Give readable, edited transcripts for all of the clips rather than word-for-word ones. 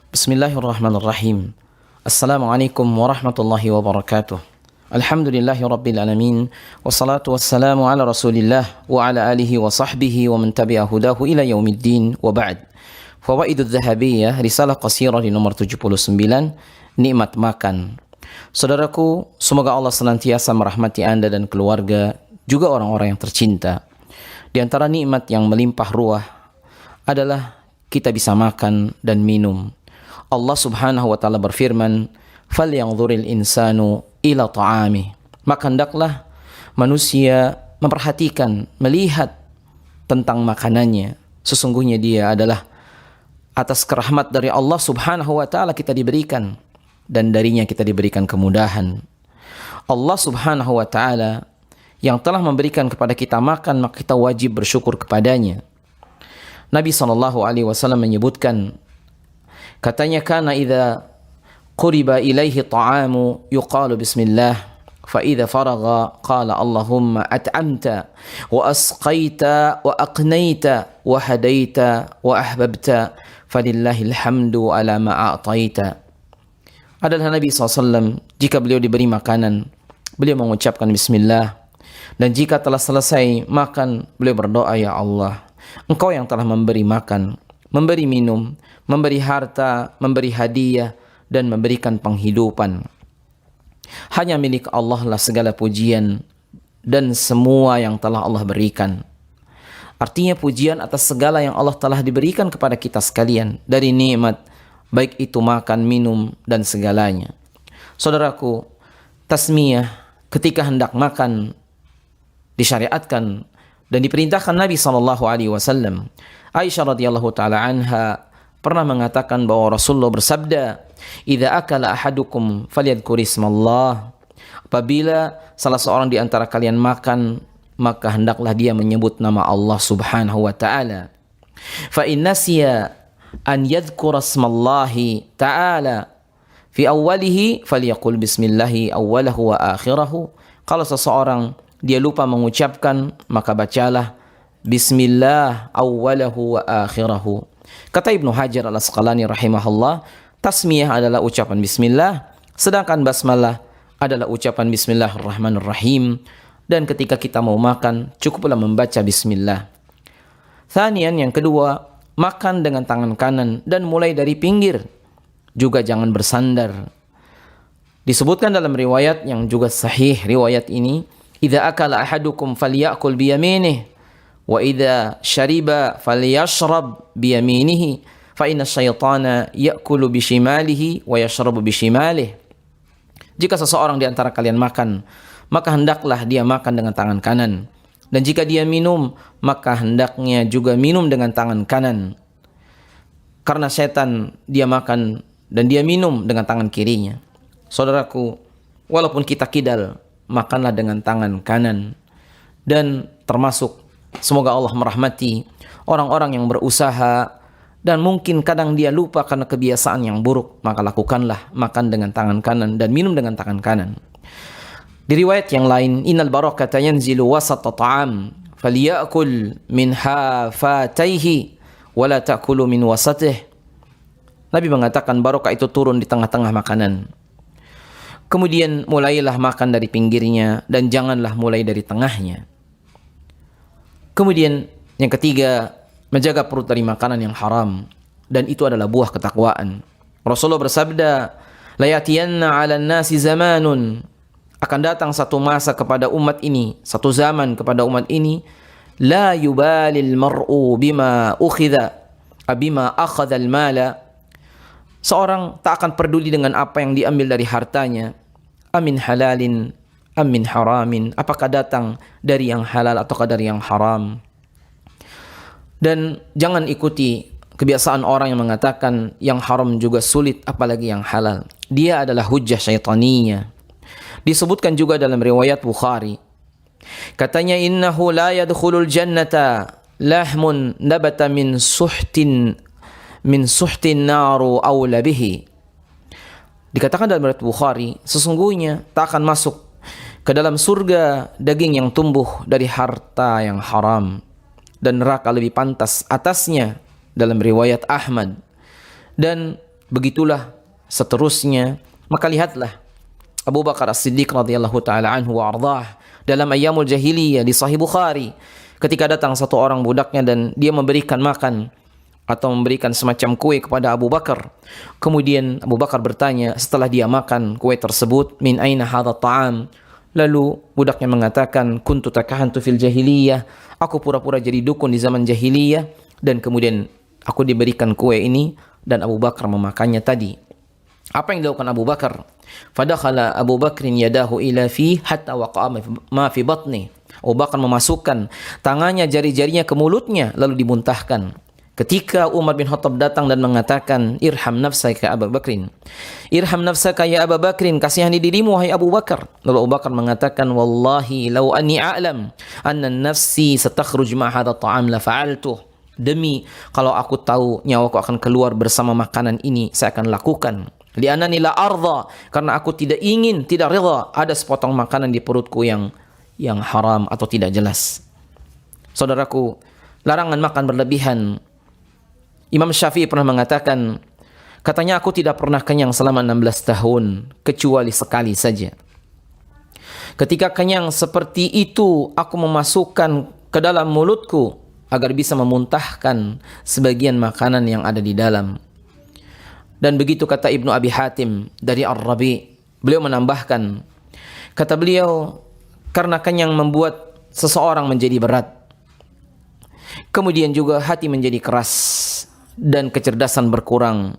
Bismillahirrahmanirrahim. Assalamualaikum warahmatullahi wabarakatuh. Alhamdulillahi rabbil alamin. Wassalatu wassalamu ala rasulillah wa ala alihi wa sahbihi wa man tabi'a hudahu ila yaumiddin wa ba'd. Fawaidul Dhahabiyah, risalah qasirah di nomor 79, nikmat makan. Saudaraku, semoga Allah senantiasa merahmati Anda dan keluarga, juga orang-orang yang tercinta. Di antara nikmat yang melimpah ruah adalah kita bisa makan dan minum. Allah subhanahu wa ta'ala berfirman, "Falyanzuril insanu ila ta'amih." Maka hendaklah manusia memperhatikan, melihat tentang makanannya. Sesungguhnya dia adalah atas kerahmat dari Allah subhanahu wa ta'ala kita diberikan, dan darinya kita diberikan kemudahan. Allah subhanahu wa ta'ala yang telah memberikan kepada kita makan, maka kita wajib bersyukur kepadanya. Nabi SAW menyebutkan, katanya, kana idza quriba ilaihi ta'amu yuqalu bismillah, fa idza faragha qala Allahumma at'amta wa asqaita wa aqnaita wa hadaita wa ahbabta falillahil hamdu ala ma a'taita. Adalah Nabi SAW, jika beliau diberi makanan, beliau mengucapkan bismillah, dan jika telah selesai makan, beliau berdoa, ya Allah, Engkau yang telah memberi makan, memberi minum, memberi harta, memberi hadiah, dan memberikan penghidupan. Hanya milik Allah lah segala pujian dan semua yang telah Allah berikan. Artinya pujian atas segala yang Allah telah diberikan kepada kita sekalian dari nikmat, baik itu makan, minum, dan segalanya. Saudaraku, tasmiyah ketika hendak makan disyariatkan dan diperintahkan Nabi SAW. Aisyah radhiyallahu taala anha pernah mengatakan bahwa Rasulullah bersabda, "Idza akala ahadukum falyadhkur ismallah." Apabila salah seorang di antara kalian makan, maka hendaklah dia menyebut nama Allah Subhanahu wa taala. Fa in nasiya an yadhkura ismallahi ta'ala fi awwalihi falyaqul bismillahi awwalahu wa akhirahu. Kalau seseorang dia lupa mengucapkan, maka bacalah bismillah awwalahu wa akhirahu. Kata Ibnu Hajar al-Asqalani rahimahullah, tasmiyah adalah ucapan bismillah, sedangkan basmalah adalah ucapan bismillahirrahmanirrahim. Dan ketika kita mau makan, cukuplah membaca bismillah. Thanian, yang kedua, makan dengan tangan kanan dan mulai dari pinggir. Juga jangan bersandar. Disebutkan dalam riwayat yang juga sahih, riwayat ini, "Idza akala ahadukum falyakul biyaminih, wa idza syariba falyashrab biyaminihi, fa inna syaitana ya'kulu bishimalihi wa yashrabu bishimalih." Jika seseorang di antara kalian makan, maka hendaklah dia makan dengan tangan kanan. Dan jika dia minum, maka hendaknya juga minum dengan tangan kanan. Karena setan dia makan dan dia minum dengan tangan kirinya. Saudaraku, walaupun kita kidal, makanlah dengan tangan kanan. Dan termasuk, semoga Allah merahmati orang-orang yang berusaha dan mungkin kadang dia lupa karena kebiasaan yang buruk, maka lakukanlah makan dengan tangan kanan dan minum dengan tangan kanan. Di riwayat yang lain, innal barakata yanzilu wasata ta'am falyakul min hafataihi wa la ta'kulu min wasatih. Nabi mengatakan barokah itu turun di tengah-tengah makanan. Kemudian mulailah makan dari pinggirnya dan janganlah mulai dari tengahnya. Kemudian yang ketiga, menjaga perut dari makanan yang haram, dan itu adalah buah ketakwaan. Rasulullah bersabda, "La yatiyanna 'alan nasi zamanun." Akan datang satu masa kepada umat ini, satu zaman kepada umat ini, la yubalil mar'u bima ukhidha bima akhadha al-mala. Seorang tak akan peduli dengan apa yang diambil dari hartanya, amin halalin amin haramin, apakah datang dari yang halal ataukah dari yang haram. Dan jangan ikuti kebiasaan orang yang mengatakan yang haram juga sulit apalagi yang halal. Dia adalah hujjah syaitaniyah. Disebutkan juga dalam riwayat Bukhari, katanya, "Innahu la yadkhulul jannata lahmun nabata min suhtin naru awla bihi." Dikatakan dalam riwayat Bukhari, sesungguhnya tak akan masuk ke dalam surga daging yang tumbuh dari harta yang haram, dan neraka lebih pantas atasnya dalam riwayat Ahmad. Dan Begitulah seterusnya. Maka lihatlah Abu Bakar As-Siddiq radhiyallahu taala anhu wa ardhah dalam ayyamul jahiliyah di Sahih Bukhari, ketika datang satu orang budaknya dan dia memberikan makan atau memberikan semacam kue kepada Abu Bakar. Kemudian Abu Bakar bertanya setelah dia makan kue tersebut, min aina hadha ta'am? Lalu budaknya mengatakan, kuntu takahantu fil jahiliyah, aku pura-pura jadi dukun di zaman jahiliyah, dan kemudian aku diberikan kue ini dan Abu Bakar memakannya tadi. Apa yang dilakukan Abu Bakar? Fadakhala Abu Bakrin yadahu ila fi hatta waqa'a ma fi batni. Abu Bakar memasukkan tangannya, jari-jarinya ke mulutnya lalu dimuntahkan. Ketika Umar bin Khattab datang dan mengatakan, irham nafsaka ya Abu Bakrin, irham nafsaka ya Abu Bakrin, kasihani dirimu wahai Abu Bakar. Lalu Abu Bakar mengatakan, wallahi law anni a'lam anna nafsi satakhruj ma hadha ta'am la fa'altuh. Demi kalau aku tahu nyawaku akan keluar bersama makanan ini, saya akan lakukan. Li'annani la arda, karena aku tidak ingin, tidak rida ada sepotong makanan di perutku yang haram atau tidak jelas. Saudaraku, larangan makan berlebihan. Imam Syafi'i pernah mengatakan, katanya aku tidak pernah kenyang selama 16 tahun, kecuali sekali saja. Ketika kenyang seperti itu, aku memasukkan ke dalam mulutku agar bisa memuntahkan sebagian makanan yang ada di dalam. Dan begitu kata Ibnu Abi Hatim dari Ar-Rabi, beliau menambahkan, kata beliau, karena kenyang membuat seseorang menjadi berat. Kemudian juga hati menjadi keras dan kecerdasan berkurang.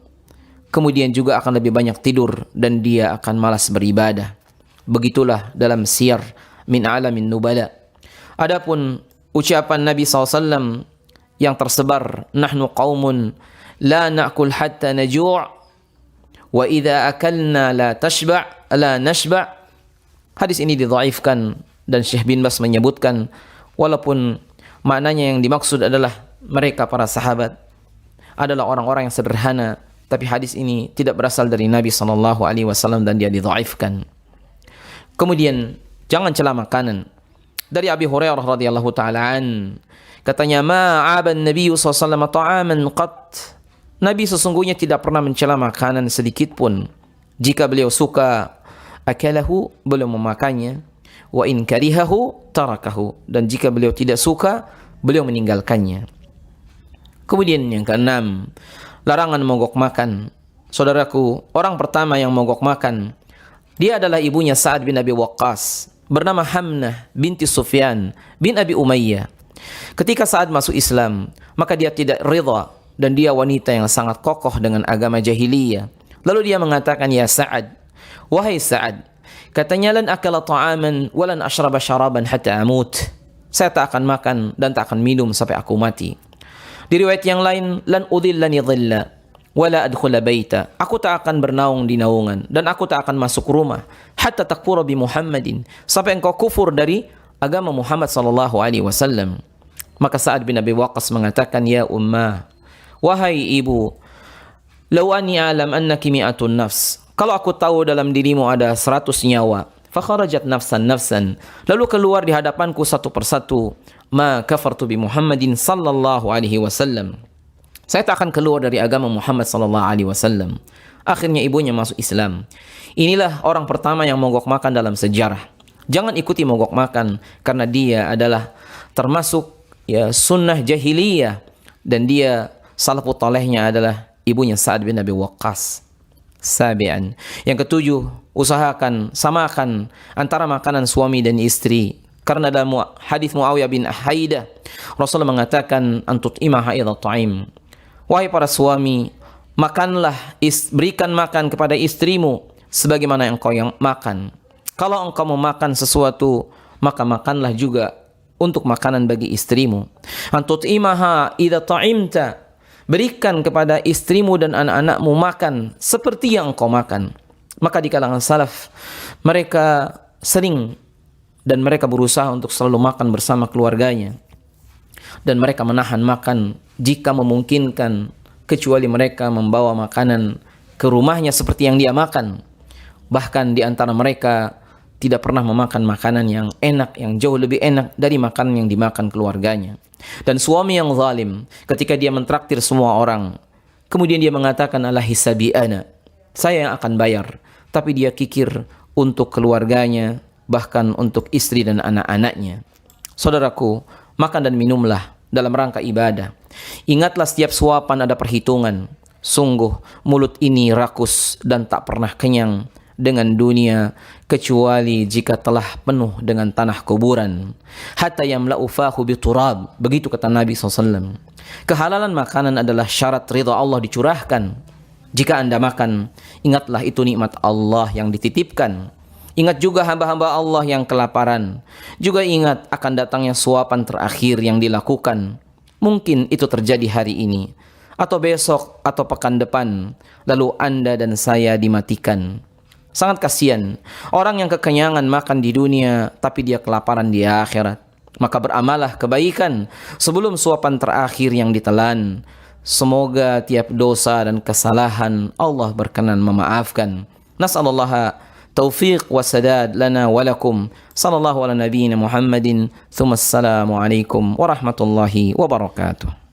Kemudian juga akan lebih banyak tidur dan dia akan malas beribadah. Begitulah dalam Siyar min Alamin Nubala. Adapun ucapan Nabi SAW yang tersebar, nahnu qaumun la na'kul hatta najuu' wa idza akalna la nashba'. Hadis ini didhaifkan dan Syekh bin Bas menyebutkan walaupun maknanya yang dimaksud adalah mereka para sahabat adalah orang-orang yang sederhana, tapi hadis ini tidak berasal dari Nabi SAW dan dia didhaifkan. Kemudian jangan cela makanan. Dari Abi Hurairah radhiyallahu taala an, katanya, ma'aban Nabi SAW ta'aman qat. Nabi sesungguhnya tidak pernah mencela makanan sedikit pun. Jika beliau suka, akalahu, beliau memakannya. Wa in karihahu, tarakahu. Dan jika beliau tidak suka, beliau meninggalkannya. Kemudian yang keenam, larangan mogok makan. Saudaraku, orang pertama yang mogok makan, dia adalah ibunya Sa'ad bin Abi Waqqas, bernama Hamnah binti Sufyan bin Abi Umayyah. Ketika Sa'ad masuk Islam, maka dia tidak ridha, dan dia wanita yang sangat kokoh dengan agama jahiliyah. Lalu dia mengatakan, ya Sa'ad, wahai Sa'ad, katanya, lan akala ta'aman walan ashraba syaraban hatta amut. Saya tak akan makan dan tak akan minum sampai aku mati. Di riwayat yang lain, lan udhillani dhilla wala adkhula baita. Aku tak akan bernaung di naungan dan aku tak akan masuk rumah hatta takfura bi Muhammadin, sampai engkau kufur dari agama Muhammad sallallahu alaihi wasallam. Maka Sa'ad bin Abi Waqqas mengatakan, ya ummah, wahai ibu, law anni a'lam annaki mi'atun nafs, kalau aku tahu dalam dirimu ada 100 nyawa, fa kharajat nafsan, lalu keluar di hadapanku satu persatu, ma kafartu bi Muhammadin sallallahu alaihi wasallam, saya tak akan keluar dari agama Muhammad sallallahu alaihi wasallam. Akhirnya ibunya masuk Islam. Inilah orang pertama yang mogok makan dalam sejarah. Jangan ikuti mogok makan, karena dia adalah termasuk sunnah jahiliyah, dan dia salafut tolehnya adalah ibunya Sa'ad bin Abi Waqqas. Sabi'an, yang ketujuh, usahakan samakan antara makanan suami dan istri, karena dalam hadis Muawiyah bin Haidah, Rasulullah mengatakan, antut imaha idza ta'im, wahai para suami, makanlah, berikan makan kepada istrimu sebagaimana engkau yang makan. Kalau engkau memakan sesuatu, maka makanlah juga untuk makanan bagi istrimu. Antut imaha idza ta'imta, berikan kepada istrimu dan anak-anakmu makan seperti yang engkau makan. Maka di kalangan salaf, mereka sering dan mereka berusaha untuk selalu makan bersama keluarganya, dan mereka menahan makan jika memungkinkan, kecuali mereka membawa makanan ke rumahnya seperti yang dia makan. Bahkan di antara mereka tidak pernah memakan makanan yang enak, yang jauh lebih enak dari makanan yang dimakan keluarganya. Dan suami yang zalim, ketika dia mentraktir semua orang, Kemudian dia mengatakan, ala hisabi ana, saya yang akan bayar. Tapi dia kikir untuk keluarganya, bahkan untuk istri dan anak-anaknya. Saudaraku, makan dan minumlah dalam rangka ibadah. Ingatlah setiap suapan ada perhitungan. Sungguh mulut ini rakus dan tak pernah kenyang dengan dunia kecuali jika telah penuh dengan tanah kuburan. Hatta yamla'u fahu biturab. Begitu kata Nabi SAW. Kehalalan makanan adalah syarat ridha Allah dicurahkan. Jika Anda makan, ingatlah itu nikmat Allah yang dititipkan. Ingat juga hamba-hamba Allah yang kelaparan. Juga ingat akan datangnya suapan terakhir yang dilakukan. Mungkin itu terjadi hari ini, atau besok, atau pekan depan. Lalu Anda dan saya dimatikan. Sangat kasihan orang yang kekenyangan makan di dunia, tapi dia kelaparan di akhirat. Maka beramalah kebaikan sebelum suapan terakhir yang ditelan. Semoga tiap dosa dan kesalahan Allah berkenan memaafkan. Nas'alullaha taufiq wa sadad lana wa lakum. Sallallahu ala nabiyyina Muhammadin. Thumma assalamu alaikum warahmatullahi wabarakatuh.